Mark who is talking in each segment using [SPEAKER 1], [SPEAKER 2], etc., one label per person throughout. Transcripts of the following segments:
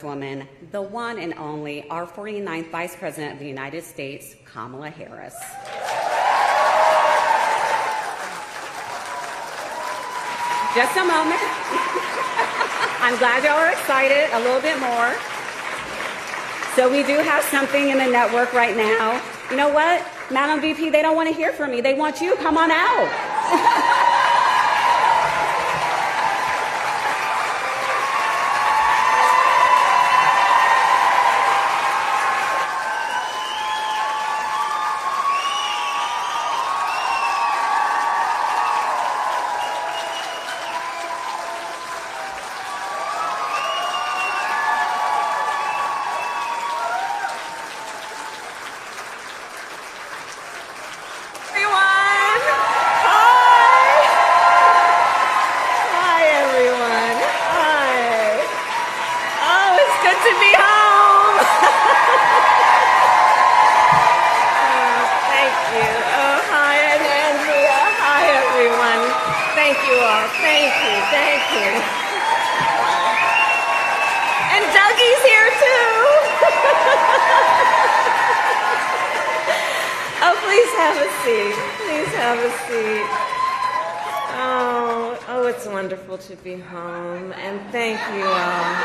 [SPEAKER 1] Woman, the one and only, our 49th Vice President of the United States, Kamala Harris. Just a moment. I'm glad y'all are excited a little bit more. So we do have something in the network right now. You know what, Madam VP, they don't want to hear from me. They want you. Come on out. It's wonderful to be home, and thank you all.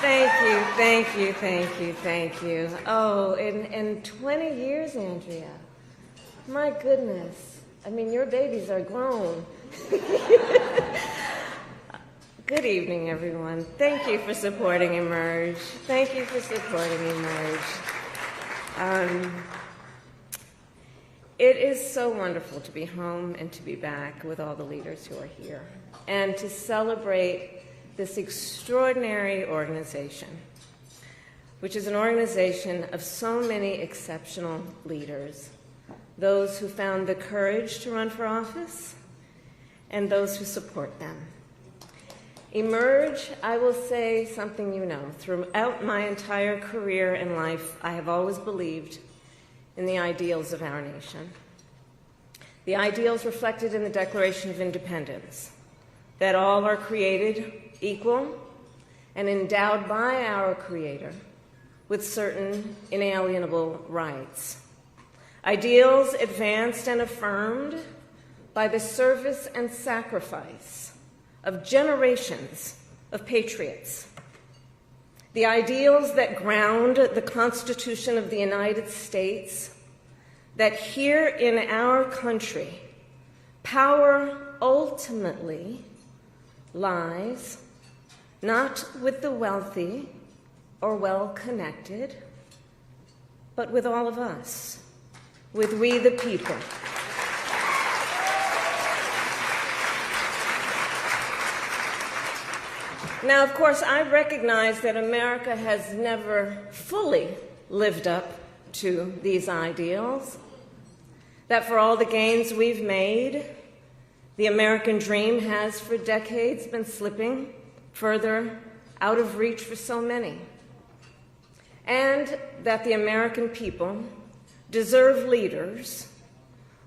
[SPEAKER 1] Thank you. Oh, in 20 years, Andrea, my goodness. I mean, your babies are grown. Good evening, everyone. Thank you for supporting Emerge. It is so wonderful to be home and to be back with all the leaders who are here and to celebrate this extraordinary organization, which is an organization of so many exceptional leaders, those who found the courage to run for office and those who support them. Emerge, I will say something you know. Throughout my entire career and life, I have always believed in the ideals of our nation. The ideals reflected in the Declaration of Independence, that all are created equal and endowed by our Creator with certain inalienable rights. Ideals advanced and affirmed by the service and sacrifice of generations of patriots. The ideals that ground the Constitution of the United States, that here in our country, power ultimately lies not with the wealthy or well-connected, but with all of us, with we the people. Now, of course, I recognize that America has never fully lived up to these ideals, that for all the gains we've made, the American dream has for decades been slipping further out of reach for so many, and that the American people deserve leaders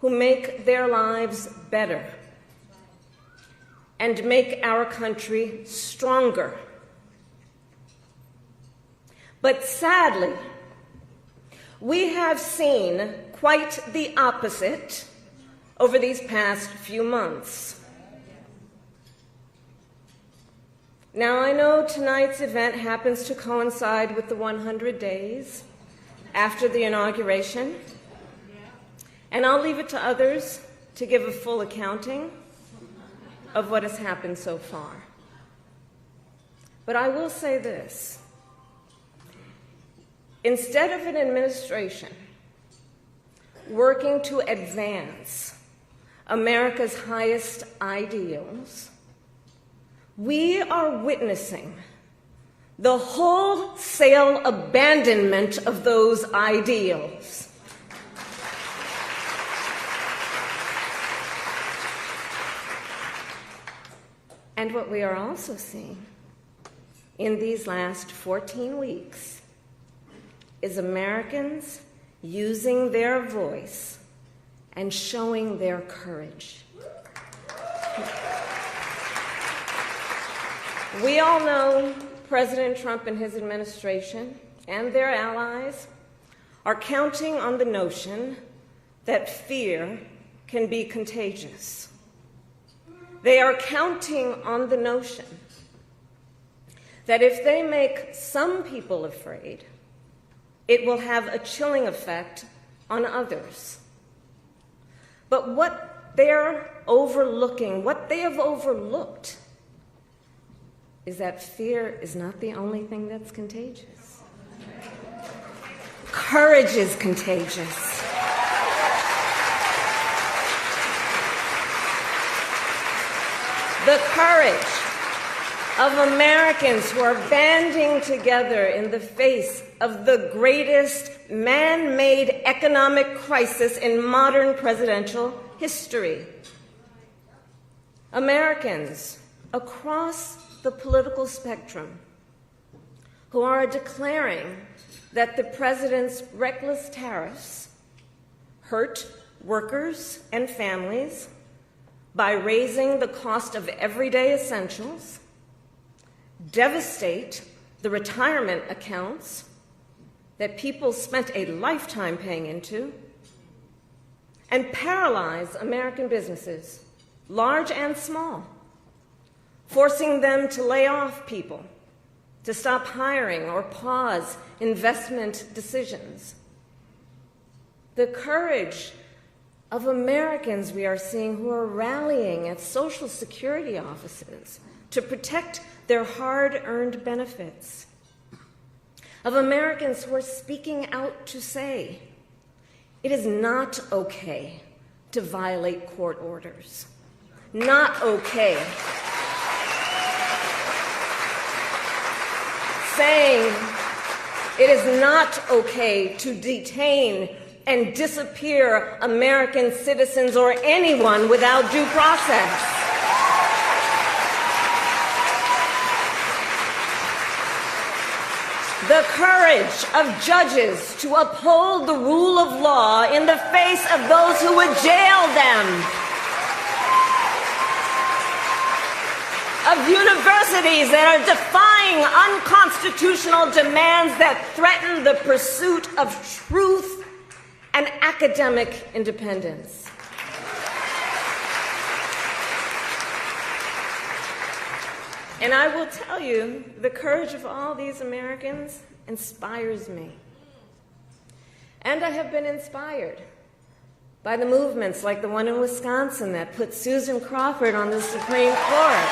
[SPEAKER 1] who make their lives better and make our country stronger. But sadly, we have seen quite the opposite over these past few months. Now, I know tonight's event happens to coincide with the 100 days after the inauguration, and I'll leave it to others to give a full accounting of what has happened so far. But I will say this. Instead of an administration working to advance America's highest ideals, we are witnessing the wholesale abandonment of those ideals. And what we are also seeing in these last 14 weeks is Americans using their voice and showing their courage. We all know President Trump and his administration and their allies are counting on the notion that fear can be contagious. They are counting on the notion that if they make some people afraid, it will have a chilling effect on others. But what they're overlooking, what they have overlooked, is that fear is not the only thing that's contagious. Courage is contagious. The courage of Americans who are banding together in the face of the greatest man-made economic crisis in modern presidential history. Americans across the political spectrum who are declaring that the president's reckless tariffs hurt workers and families by raising the cost of everyday essentials, devastate the retirement accounts that people spent a lifetime paying into, and paralyze American businesses, large and small, forcing them to lay off people, to stop hiring or pause investment decisions. The courage of Americans we are seeing who are rallying at Social Security offices to protect their hard-earned benefits. Of Americans who are speaking out to say, it is not okay to violate court orders. Not okay. Saying it is not okay to detain and disappear American citizens or anyone without due process. The courage of judges to uphold the rule of law in the face of those who would jail them. Of universities that are defying unconstitutional demands that threaten the pursuit of truth and academic independence. And I will tell you, the courage of all these Americans inspires me. And I have been inspired by the movements like the one in Wisconsin that put Susan Crawford on the Supreme Court,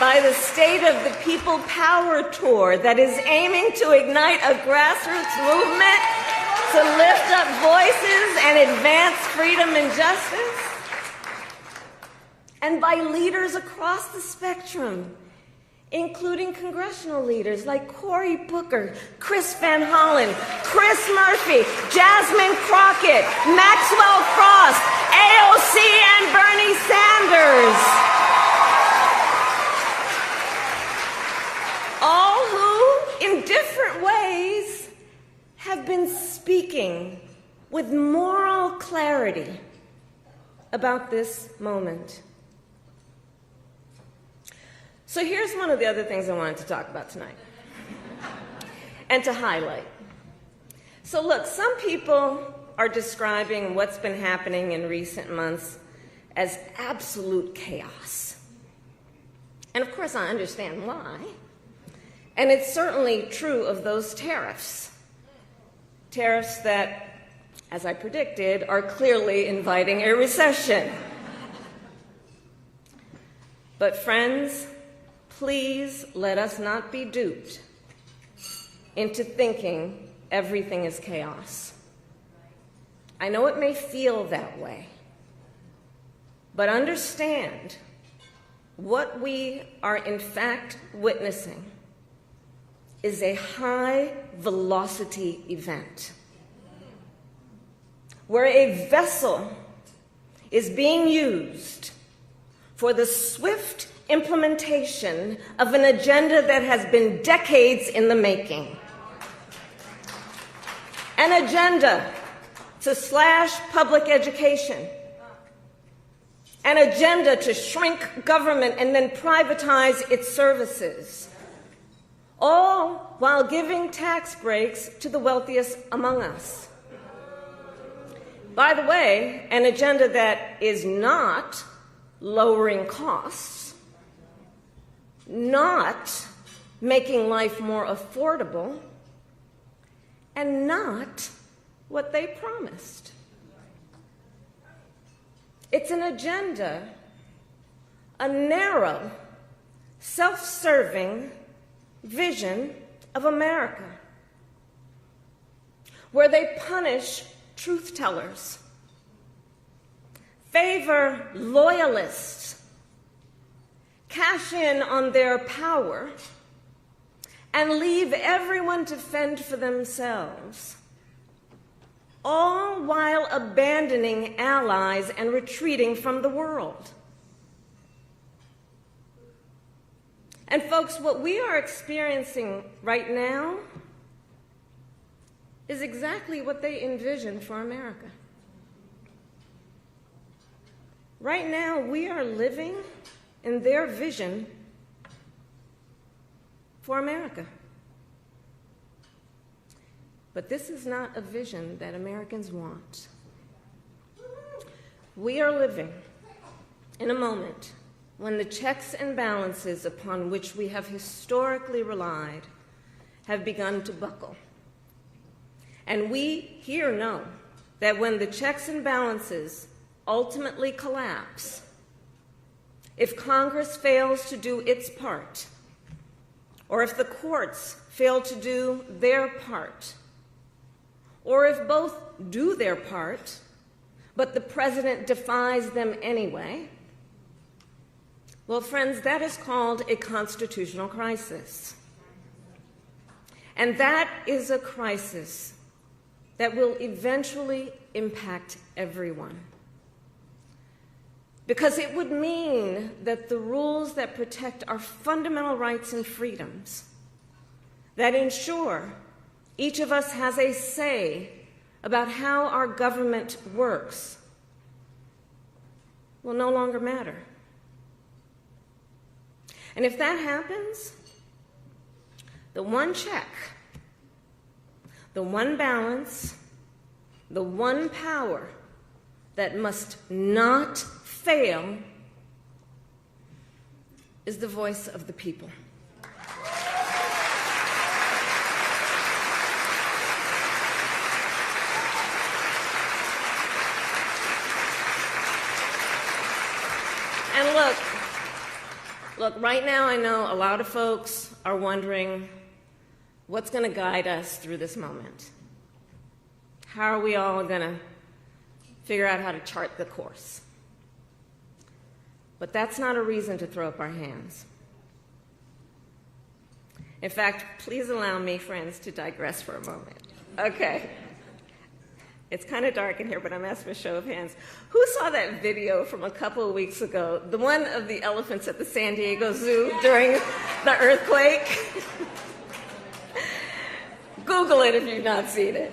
[SPEAKER 1] by the State of the People Power Tour that is aiming to ignite a grassroots movement to lift up voices and advance freedom and justice, and by leaders across the spectrum, including congressional leaders like Cory Booker, Chris Van Hollen, Chris Murphy, Jasmine Crockett, Maxwell Frost, AOC, and Bernie Sanders. All who, in different ways, have been speaking with moral clarity about this moment. So here's one of the other things I wanted to talk about tonight and to highlight. So look, some people are describing what's been happening in recent months as absolute chaos. And of course I understand why. And it's certainly true of those tariffs. Tariffs that, as I predicted, are clearly inviting a recession. But friends, please let us not be duped into thinking everything is chaos. I know it may feel that way, but understand what we are in fact witnessing is a high-velocity event where a vessel is being used for the swift implementation of an agenda that has been decades in the making. An agenda to slash public education, an agenda to shrink government and then privatize its services, all while giving tax breaks to the wealthiest among us. By the way, an agenda that is not lowering costs, not making life more affordable, and not what they promised. It's an agenda, a narrow, self-serving vision of America, where they punish truth tellers, favor loyalists, cash in on their power, and leave everyone to fend for themselves, all while abandoning allies and retreating from the world. And folks, what we are experiencing right now is exactly what they envisioned for America. Right now, we are living in their vision for America. But this is not a vision that Americans want. We are living in a moment when the checks and balances upon which we have historically relied have begun to buckle. And we here know that when the checks and balances ultimately collapse, if Congress fails to do its part, or if the courts fail to do their part, or if both do their part, but the president defies them anyway, well, friends, that is called a constitutional crisis. And that is a crisis that will eventually impact everyone. Because it would mean that the rules that protect our fundamental rights and freedoms, that ensure each of us has a say about how our government works, will no longer matter. And if that happens, the one check, the one balance, the one power that must not fail is the voice of the people. And look, right now I know a lot of folks are wondering what's going to guide us through this moment. How are we all going to figure out how to chart the course? But that's not a reason to throw up our hands. In fact, please allow me, friends, to digress for a moment. Okay. It's kind of dark in here, but I'm asking for a show of hands. Who saw that video from a couple of weeks ago, the one of the elephants at the San Diego Zoo during the earthquake? Google it if you've not seen it.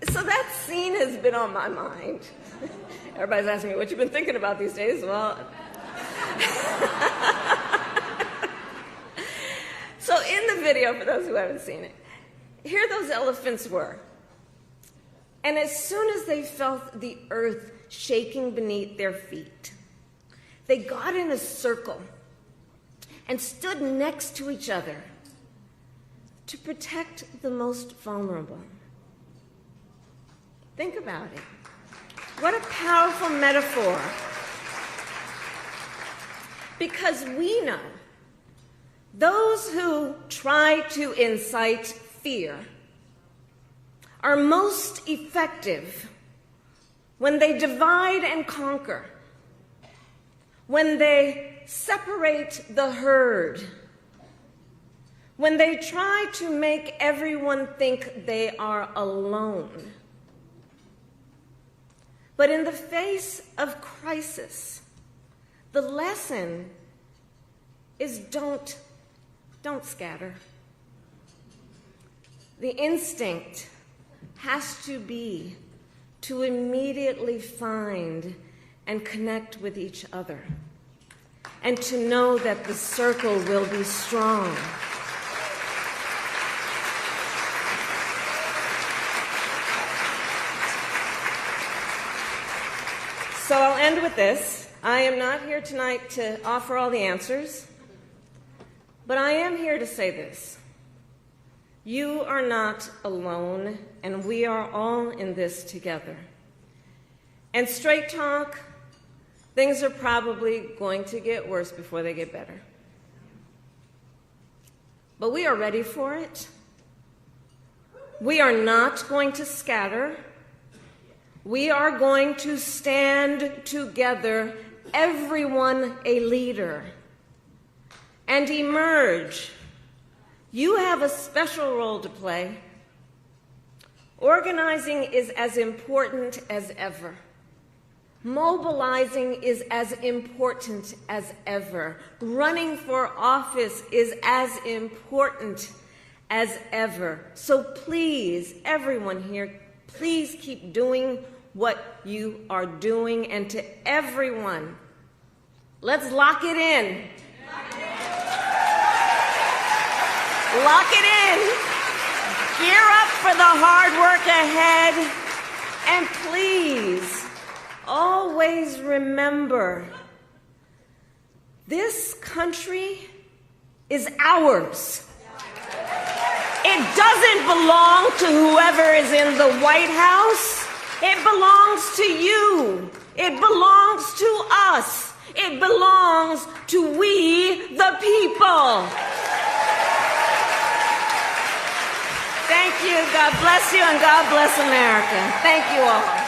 [SPEAKER 1] So that scene has been on my mind. Everybody's asking me, what you've been thinking about these days? Well, so in the video, for those who haven't seen it, here those elephants were. And as soon as they felt the earth shaking beneath their feet, they got in a circle and stood next to each other to protect the most vulnerable. Think about it. What a powerful metaphor. Because we know those who try to incite fear are most effective when they divide and conquer, when they separate the herd, when they try to make everyone think they are alone. But in the face of crisis, the lesson is don't scatter. The instinct has to be to immediately find and connect with each other, and to know that the circle will be strong. So I'll end with this. I am not here tonight to offer all the answers, but I am here to say this. You are not alone, and we are all in this together. And straight talk, things are probably going to get worse before they get better. But we are ready for it. We are not going to scatter. We are going to stand together, everyone a leader, and emerge. You have a special role to play. Organizing is as important as ever. Mobilizing is as important as ever. Running for office is as important as ever. So please, everyone here, please keep doing what you are doing. And to everyone, let's lock it in. Lock it in. Gear up for the hard work ahead. And please, always remember, this country is ours. It doesn't belong to whoever is in the White House. It belongs to you. It belongs to us. It belongs to we, the people. Thank you. God bless you, and God bless America. Thank you all.